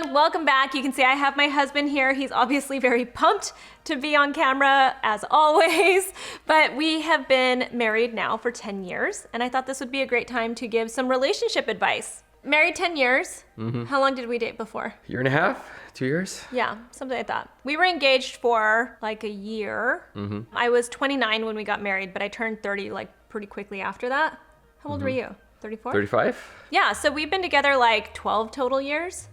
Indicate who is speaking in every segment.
Speaker 1: everyone, welcome back. You can see I have my husband here. He's obviously very pumped to be on camera as always, but we have been married now for 10 years and I thought this would be a great time to give some relationship advice. Married 10 years. How long did we date before?
Speaker 2: Year and a half, 2 years.
Speaker 1: Yeah, something like that. We were engaged for like a year. I was 29 when we got married, but I turned 30 like pretty quickly after that. How old were you? 34?
Speaker 2: 35.
Speaker 1: Yeah, so we've been together like 12 total years,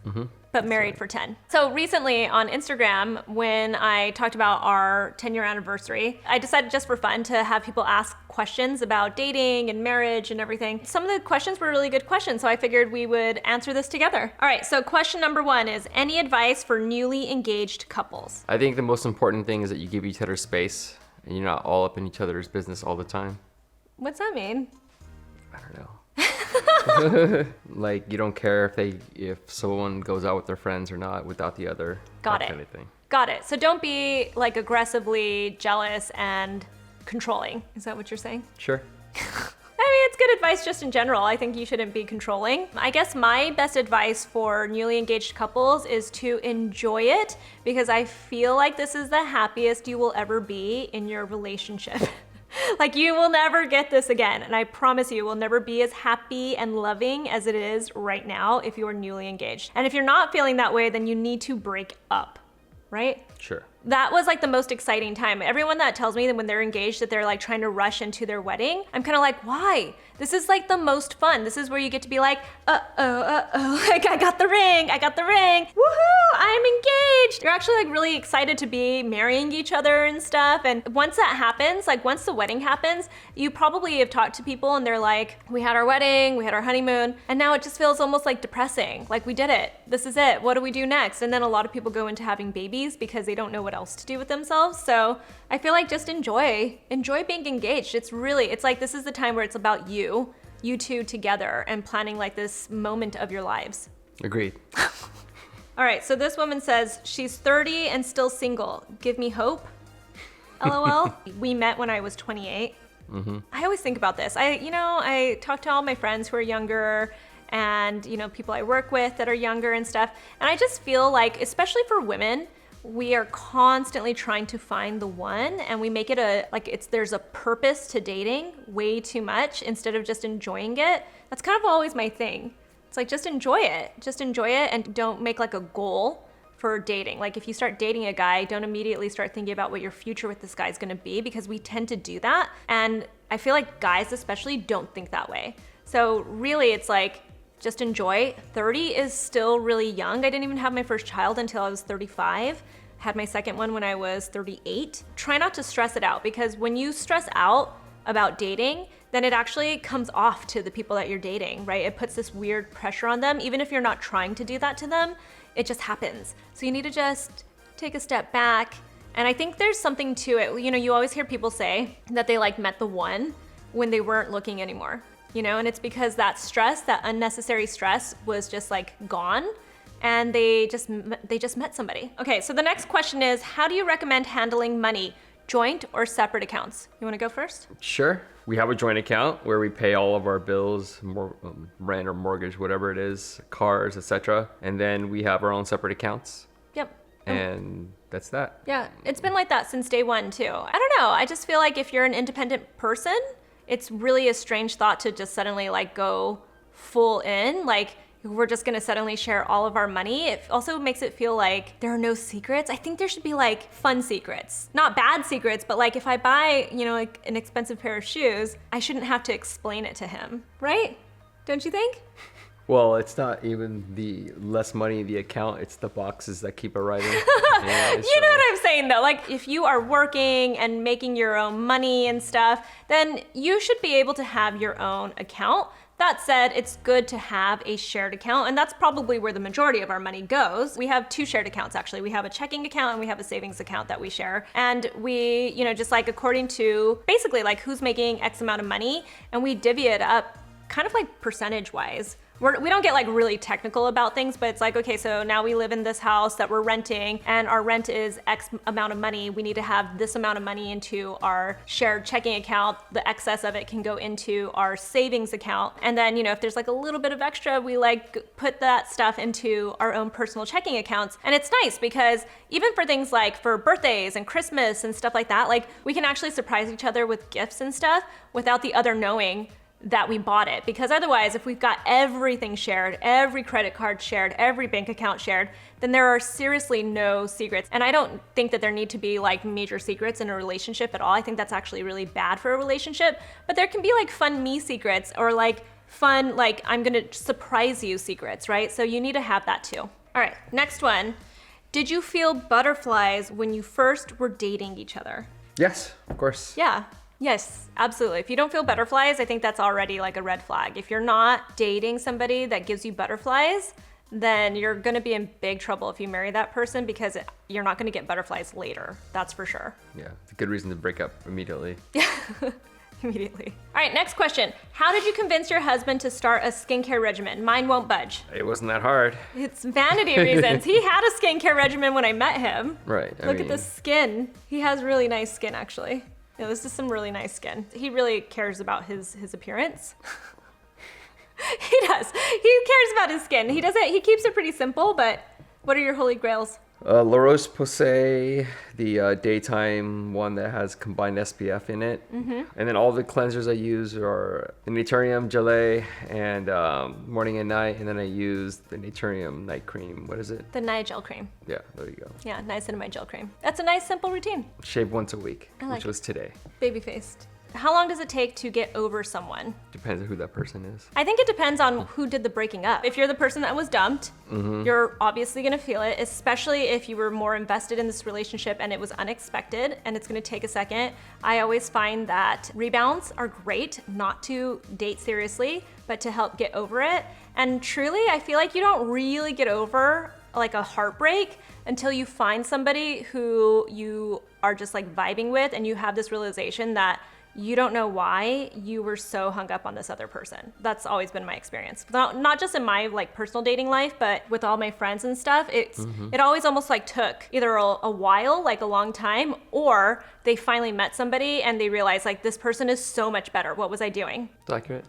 Speaker 1: but married for 10. So recently on Instagram, when I talked about our 10-year anniversary, I decided just for fun to have people ask questions about dating and marriage and everything. Some of the questions were really good questions, so I figured we would answer this together. All right, so question number 1 is, any advice for newly engaged couples?
Speaker 2: I think the most important thing is that you give each other space and you're not all up in each other's business all the time.
Speaker 1: What's that mean?
Speaker 2: I don't know. Like you don't care if someone goes out with their friends or not without the other.
Speaker 1: Got
Speaker 2: that
Speaker 1: it.
Speaker 2: Kind of thing.
Speaker 1: Got it. So don't be like aggressively jealous and controlling. Is that what you're saying?
Speaker 2: Sure.
Speaker 1: I mean, it's good advice just in general. I think you shouldn't be controlling. I guess my best advice for newly engaged couples is to enjoy it because I feel like this is the happiest you will ever be in your relationship. Like you will never get this again. And I promise you, will never be as happy and loving as it is right now if you are newly engaged. And if you're not feeling that way, then you need to break up, right?
Speaker 2: Sure.
Speaker 1: That was like the most exciting time. Everyone that tells me that when they're engaged that they're like trying to rush into their wedding, I'm kind of like, why? This is like the most fun. This is where you get to be like, like I got the ring, woohoo, I'm engaged. You're actually like really excited to be marrying each other and stuff. And once that happens, like once the wedding happens, you probably have talked to people and they're like, we had our wedding, we had our honeymoon, and now it just feels almost like depressing. Like we did it, this is it, what do we do next? And then a lot of people go into having babies because they don't know what else to do with themselves. So I feel like just enjoy being engaged. It's like this is the time where it's about you two together and planning like this moment of your lives.
Speaker 2: Agreed.
Speaker 1: All right, so this woman says she's 30 and still single. Give me hope. LOL. We met when I was 28. I always think about this. I talk to all my friends who are younger and people I work with that are younger and stuff. And I just feel like, especially for women, we are constantly trying to find the one and we make it there's a purpose to dating way too much instead of just enjoying it. That's kind of always my thing. It's like, just enjoy it and don't make like a goal for dating. Like if you start dating a guy, don't immediately start thinking about what your future with this guy is gonna be because we tend to do that. And I feel like guys especially don't think that way. So really it's like, just enjoy. 30 is still really young. I didn't even have my first child until I was 35. Had my second one when I was 38. Try not to stress it out because when you stress out about dating, then it actually comes off to the people that you're dating, right? It puts this weird pressure on them. Even if you're not trying to do that to them, it just happens. So you need to just take a step back. And I think there's something to it. You always hear people say that they like met the one when they weren't looking anymore. And it's because that stress, that unnecessary stress was just like gone and they just met somebody. Okay, so the next question is, how do you recommend handling money, joint or separate accounts? You wanna go first?
Speaker 2: Sure. We have a joint account where we pay all of our bills, rent or mortgage, whatever it is, cars, etc. And then we have our own separate accounts.
Speaker 1: Yep.
Speaker 2: And that's that.
Speaker 1: Yeah, it's been like that since day one too. I don't know, I just feel like if you're an independent person, it's really a strange thought to just suddenly like go full in, like we're just gonna suddenly share all of our money. It also makes it feel like there are no secrets. I think there should be like fun secrets, not bad secrets, but like if I buy, like an expensive pair of shoes, I shouldn't have to explain it to him, right? Don't you think?
Speaker 2: Well, it's not even the less money in the account, it's the boxes that keep arriving.
Speaker 1: Yeah, you know what I'm saying though, like if you are working and making your own money and stuff, then you should be able to have your own account. That said, it's good to have a shared account, and that's probably where the majority of our money goes. We have 2 shared accounts actually. We have a checking account and we have a savings account that we share. And we, just like according to basically like who's making X amount of money, and we divvy it up kind of like percentage wise. we don't get like really technical about things, but it's like, okay, so now we live in this house that we're renting and our rent is X amount of money. We need to have this amount of money into our shared checking account. The excess of it can go into our savings account. And then, if there's like a little bit of extra, we like put that stuff into our own personal checking accounts. And it's nice because even for things like for birthdays and Christmas and stuff like that, like we can actually surprise each other with gifts and stuff without the other knowing that we bought it. Because otherwise, if we've got everything shared, every credit card shared, every bank account shared, then there are seriously no secrets. And I don't think that there need to be like major secrets in a relationship at all. I think that's actually really bad for a relationship. But there can be like fun me secrets or like fun, like I'm gonna surprise you secrets, right? So you need to have that too. All right, next one. Did you feel butterflies when you first were dating each other?
Speaker 2: Yes, of course.
Speaker 1: Yeah. Yes, absolutely. If you don't feel butterflies, I think that's already like a red flag. If you're not dating somebody that gives you butterflies, then you're gonna be in big trouble if you marry that person because you're not gonna get butterflies later. That's for sure.
Speaker 2: Yeah, it's a good reason to break up immediately.
Speaker 1: Immediately. All right, next question. How did you convince your husband to start a skincare regimen? Mine won't budge.
Speaker 2: It wasn't that hard.
Speaker 1: It's vanity reasons. He had a skincare regimen when I met him.
Speaker 2: Right.
Speaker 1: Look at the skin. He has really nice skin, actually. Yeah, this is some really nice skin. He really cares about his appearance. He does. He cares about his skin. He keeps it pretty simple, but what are your holy grails?
Speaker 2: La Roche-Posay, the daytime one that has combined SPF in it. Mm-hmm. And then all the cleansers I use are the Naturium Gelée and morning and night. And then I use the Naturium night cream. What is it?
Speaker 1: The Nigel cream.
Speaker 2: Yeah, there you go.
Speaker 1: Yeah, niacinamide gel cream. That's a nice, simple routine.
Speaker 2: Shave once a week, which was today.
Speaker 1: Baby-faced. How long does it take to get over someone?
Speaker 2: Depends on who that person is.
Speaker 1: I think it depends on who did the breaking up. If you're the person that was dumped, you're obviously gonna feel it, especially if you were more invested in this relationship and it was unexpected and it's gonna take a second. I always find that rebounds are great, not to date seriously, but to help get over it. And truly, I feel like you don't really get over like a heartbreak until you find somebody who you are just like vibing with and you have this realization that you don't know why you were so hung up on this other person. That's always been my experience. Not just in my like personal dating life, but with all my friends and stuff. It always almost like took either a while, like a long time, or they finally met somebody and they realized like this person is so much better. What was I doing?
Speaker 2: It's accurate.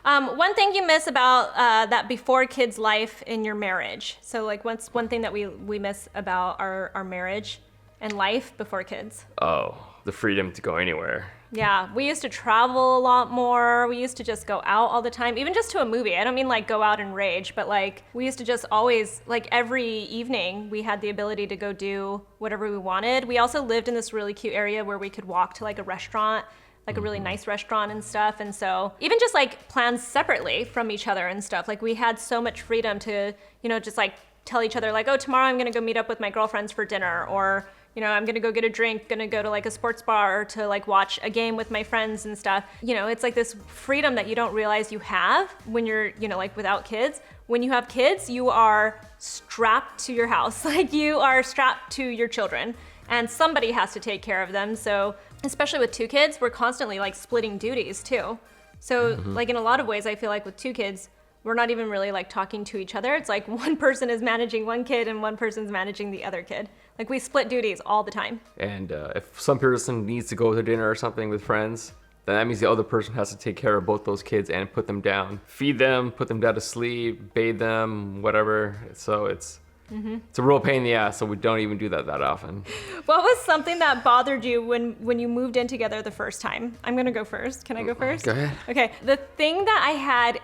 Speaker 1: One thing you miss about that before kids life in your marriage. So like one thing that we miss about our marriage and life before kids.
Speaker 2: Oh, the freedom to go anywhere.
Speaker 1: Yeah, we used to travel a lot more. We used to just go out all the time, even just to a movie. I don't mean like go out and rage, but like we used to just always, like every evening, we had the ability to go do whatever we wanted. We also lived in this really cute area where we could walk to like a restaurant, like a really nice restaurant and stuff. And so even just like plans separately from each other and stuff, like we had so much freedom to, just like tell each other like, oh, tomorrow I'm gonna go meet up with my girlfriends for dinner, or I'm gonna go get a drink, gonna go to like a sports bar to like watch a game with my friends and stuff. It's like this freedom that you don't realize you have when you're, like without kids. When you have kids, you are strapped to your house. Like you are strapped to your children and somebody has to take care of them. So especially with 2 kids, we're constantly like splitting duties too. So like in a lot of ways, I feel like with 2 kids, we're not even really like talking to each other. It's like one person is managing one kid and one person's managing the other kid. Like we split duties all the time.
Speaker 2: And if some person needs to go to dinner or something with friends, then that means the other person has to take care of both those kids and put them down, feed them, put them down to sleep, bathe them, whatever. So it's a real pain in the ass. So we don't even do that often.
Speaker 1: What was something that bothered you when you moved in together the first time? I'm gonna go first. Can I go first?
Speaker 2: Go ahead.
Speaker 1: Okay. The thing that I had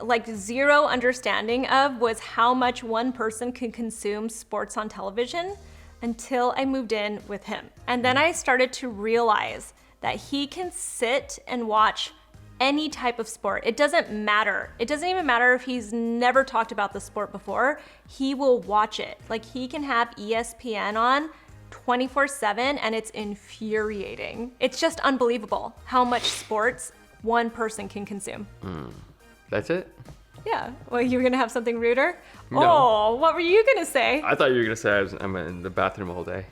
Speaker 1: like zero understanding of was how much one person could consume sports on television until I moved in with him. And then I started to realize that he can sit and watch any type of sport. It doesn't matter. It doesn't even matter if he's never talked about the sport before. He will watch it. Like he can have ESPN on 24/7 and it's infuriating. It's just unbelievable how much sports one person can consume.
Speaker 2: That's it?
Speaker 1: Yeah. Well, you were gonna have something ruder?
Speaker 2: No.
Speaker 1: Oh, what were you gonna say?
Speaker 2: I thought you were gonna say I'm in the bathroom all day.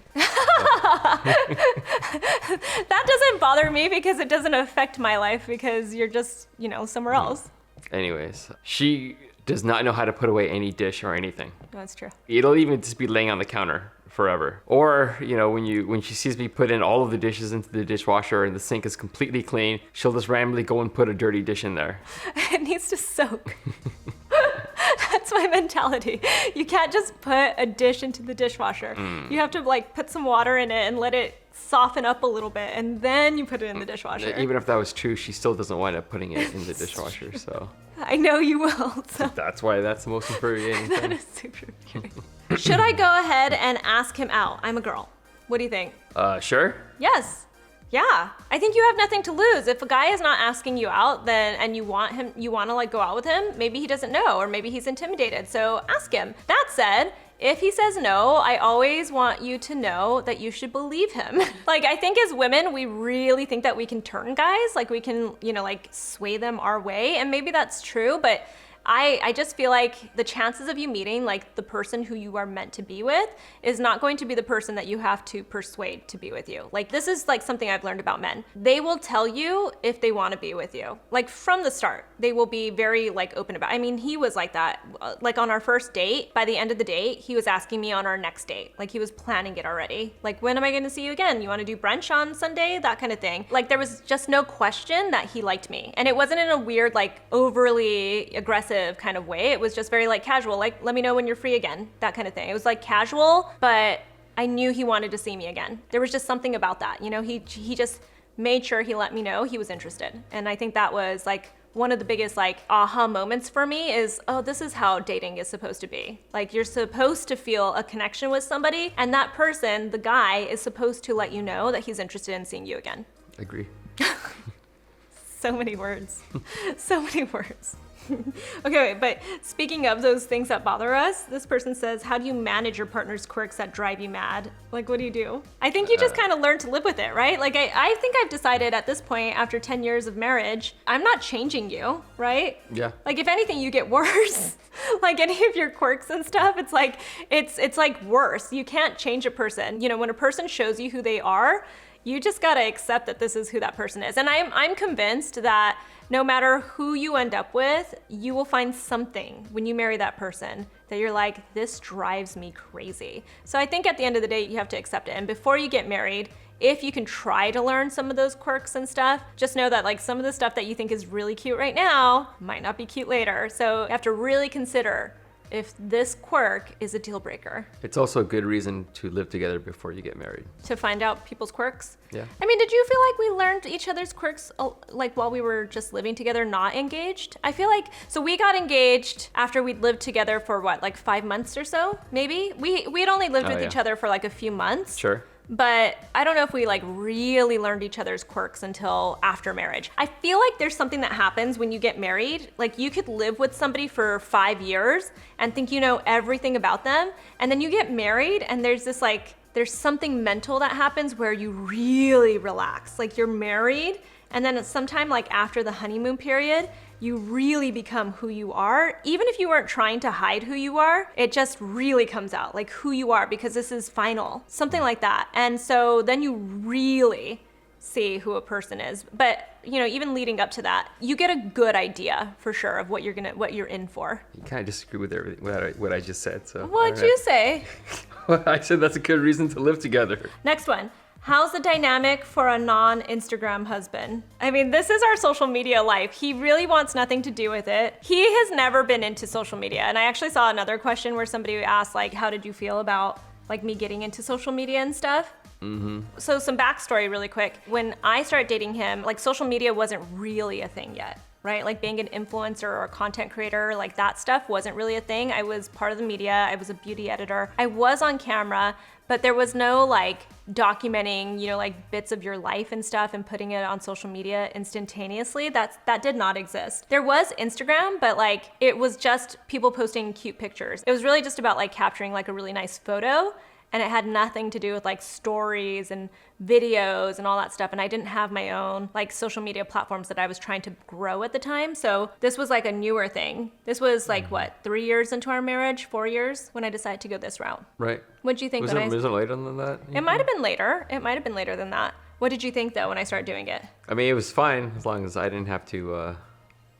Speaker 1: That doesn't bother me because it doesn't affect my life because you're just, somewhere else.
Speaker 2: Anyways, she does not know how to put away any dish or anything.
Speaker 1: That's true.
Speaker 2: It'll even just be laying on the counter forever. Or, when she sees me put in all of the dishes into the dishwasher and the sink is completely clean, she'll just randomly go and put a dirty dish in there.
Speaker 1: It needs to soak. That's my mentality. You can't just put a dish into the dishwasher. You have to put some water in it and let it soften up a little bit, and then you put it in the dishwasher.
Speaker 2: Even if that was true, she still doesn't wind up putting it in the dishwasher. So
Speaker 1: I know you will. So.
Speaker 2: That's why that's the most infuriating
Speaker 1: That
Speaker 2: thing.
Speaker 1: is super infuriating. Should I go ahead and ask him out? I'm a girl. What do you think?
Speaker 2: Sure.
Speaker 1: Yes. Yeah. I think you have nothing to lose. If a guy is not asking you out, and you want to go out with him, maybe he doesn't know, or maybe he's intimidated. So ask him. That said, if he says no, I always want you to know that you should believe him. I think as women, we really think that we can turn guys, we can, sway them our way. And maybe that's true, but I just feel like the chances of you meeting the person who you are meant to be with is not going to be the person that you have to persuade to be with you. This is something I've learned about men. They will tell you if they want to be with you. From the start, they will be very open about it. I mean, he was like that. On our first date, by the end of the date, he was asking me on our next date. He was planning it already. When am I going to see you again? You want to do brunch on Sunday? That kind of thing. There was just no question that he liked me. And it wasn't in a weird, overly aggressive kind of way. It was just very casual, let me know when you're free again, that kind of thing. It was casual, but I knew he wanted to see me again. There was just something about that, he just made sure he let me know he was interested. And I think that was one of the biggest aha moments for me is, oh, this is how dating is supposed to be. You're supposed to feel a connection with somebody, and that person, the guy, is supposed to let you know that he's interested in seeing you again.
Speaker 2: Agree.
Speaker 1: So many words. So many words. Okay, but speaking of those things that bother us, this person says, how do you manage your partner's quirks that drive you mad? What do you do? I think you just kind of learn to live with it, right? I think I've decided at this point, after 10 years of marriage, I'm not changing you, right?
Speaker 2: Yeah.
Speaker 1: If anything, you get worse. Any of your quirks and stuff, it's worse. You can't change a person. When a person shows you who they are, you just gotta accept that this is who that person is. And I'm convinced that no matter who you end up with, you will find something when you marry that person that you're this drives me crazy. So I think at the end of the day, you have to accept it. And before you get married, if you can try to learn some of those quirks and stuff, just know that some of the stuff that you think is really cute right now might not be cute later. So you have to really consider if this quirk is a deal breaker.
Speaker 2: It's also a good reason to live together before you get married.
Speaker 1: To find out people's quirks?
Speaker 2: Yeah.
Speaker 1: I mean, did you feel we learned each other's quirks while we were just living together, not engaged? I feel so we got engaged after we'd lived together for 5 months or so, maybe? We had only lived with each other for a few months.
Speaker 2: Sure.
Speaker 1: But I don't know if we really learned each other's quirks until after marriage. I feel there's something that happens when you get married. You could live with somebody for 5 years and think you know everything about them. And then you get married and there's this there's something mental that happens where you really relax. You're married, and then sometime after the honeymoon period, you really become who you are. Even if you weren't trying to hide who you are, it just really comes out who you are, because this is final, something like that. And so then you really see who a person is. But even leading up to that, you get a good idea for sure of what you're in for.
Speaker 2: You kind of disagree with what I just said. So
Speaker 1: what'd you say?
Speaker 2: I said that's a good reason to live together.
Speaker 1: Next one. How's the dynamic for a non-Instagram husband? I mean, this is our social media life. He really wants nothing to do with it. He has never been into social media. And I actually saw another question where somebody asked, how did you feel about me getting into social media and stuff? Mm-hmm. So some backstory really quick. When I started dating him, social media wasn't really a thing yet, right? Being an influencer or a content creator, that stuff wasn't really a thing. I was part of the media. I was a beauty editor. I was on camera, but there was no documenting, bits of your life and stuff and putting it on social media instantaneously. That did not exist. There was Instagram, but it was just people posting cute pictures. It was really just about capturing a really nice photo. And it had nothing to do with stories and videos and all that stuff. And I didn't have my own social media platforms that I was trying to grow at the time. So this was a newer thing. This was 3 years into our marriage, 4 years, when I decided to go this route.
Speaker 2: Right.
Speaker 1: What'd you think?
Speaker 2: Was it later than that?
Speaker 1: It might have been later. It might have been later than that. What did you think though when I started doing it?
Speaker 2: I mean, it was fine as long as I didn't have to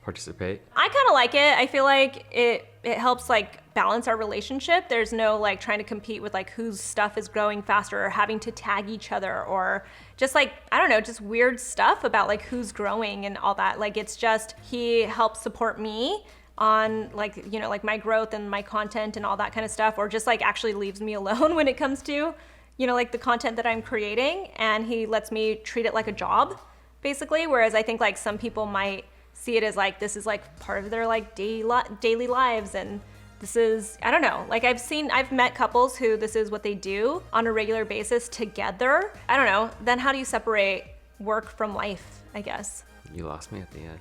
Speaker 2: participate.
Speaker 1: I kind of like it. I feel like it helps like balance our relationship. There's no like trying to compete with like whose stuff is growing faster or having to tag each other or just like, I don't know, just weird stuff about like who's growing and all that. Like it's just, he helps support me on like, you know, like my growth and my content and all that kind of stuff, or just like actually leaves me alone when it comes to, you know, like the content that I'm creating, and he lets me treat it like a job basically. Whereas I think like some people might see it as like, this is like part of their like daily lives, and this is, I don't know, like I've met couples who this is what they do on a regular basis together. I don't know, then how do you separate work from life, I guess?
Speaker 2: You lost me at the end.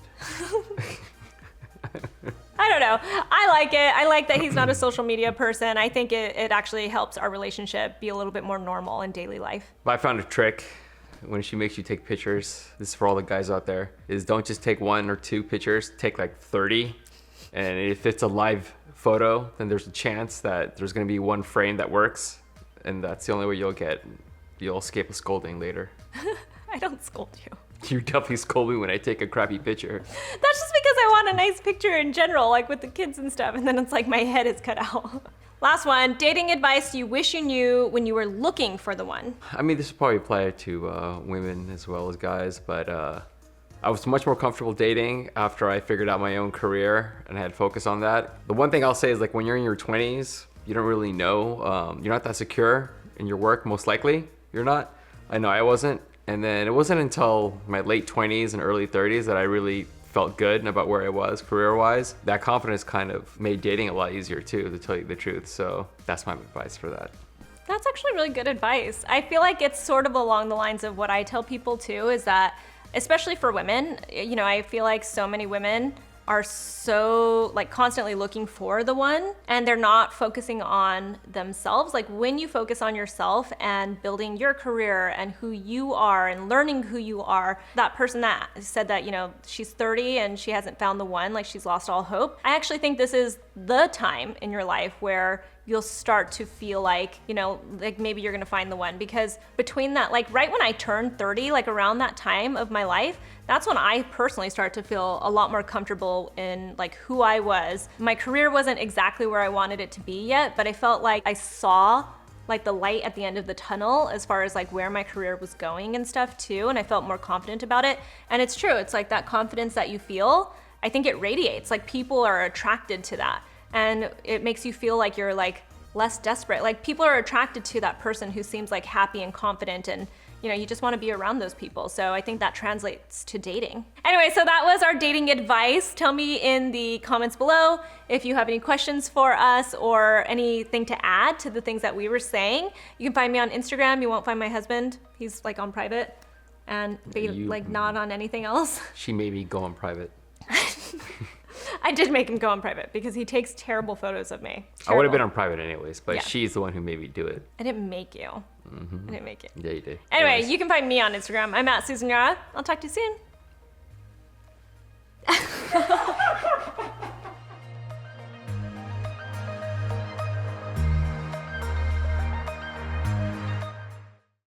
Speaker 1: I don't know. I like it. I like that he's not a social media person. I think it actually helps our relationship be a little bit more normal in daily life.
Speaker 2: But I found a trick when she makes you take pictures. This is for all the guys out there, is don't just take 1 or 2 pictures, take like 30. And if it's a live photo, then there's a chance that there's going to be one frame that works. And that's the only way you'll escape a scolding later.
Speaker 1: I don't scold you.
Speaker 2: You definitely scold me when I take a crappy picture.
Speaker 1: That's just because I want a nice picture in general, like with the kids and stuff, and then it's like my head is cut out. Last one, dating advice you wish you knew when you were looking for the one.
Speaker 2: I mean, this would probably apply to women as well as guys, but I was much more comfortable dating after I figured out my own career and I had focus on that. The one thing I'll say is like when you're in your 20s, you don't really know, you're not that secure in your work, most likely. You're not. I know I wasn't. And then it wasn't until my late 20s and early 30s that I really felt good about where I was career-wise. That confidence kind of made dating a lot easier too, to tell you the truth. So that's my advice for that.
Speaker 1: That's actually really good advice. I feel like it's sort of along the lines of what I tell people too, is that, especially for women, you know, I feel like so many women are so like constantly looking for the one, and they're not focusing on themselves. Like when you focus on yourself and building your career and who you are and learning who you are, that person that said that, you know, she's 30 and she hasn't found the one, like she's lost all hope. I actually think this is the time in your life where you'll start to feel like, you know, like maybe you're gonna find the one, because between that, like right when I turned 30, like around that time of my life, that's when I personally started to feel a lot more comfortable in like who I was. My career wasn't exactly where I wanted it to be yet, but I felt like I saw like the light at the end of the tunnel as far as like where my career was going and stuff too, and I felt more confident about it. And it's true, it's like that confidence that you feel, I think it radiates, like people are attracted to that. And it makes you feel like you're like less desperate. Like people are attracted to that person who seems like happy and confident, and you know, you just want to be around those people. So I think that translates to dating. Anyway, so that was our dating advice. Tell me in the comments below if you have any questions for us or anything to add to the things that we were saying. You can find me on Instagram. You won't find my husband. He's like on private and like not on anything else.
Speaker 2: She made me go on private.
Speaker 1: I did make him go on private because he takes terrible photos of me. Terrible.
Speaker 2: I would have been on private anyways, but
Speaker 1: Yeah.
Speaker 2: she's the one who made me do it.
Speaker 1: I didn't make you. I didn't make you.
Speaker 2: Yeah, you did.
Speaker 1: Anyway,
Speaker 2: Anyways.
Speaker 1: you can find me on Instagram. I'm at Susan Yara. I'll talk to you soon.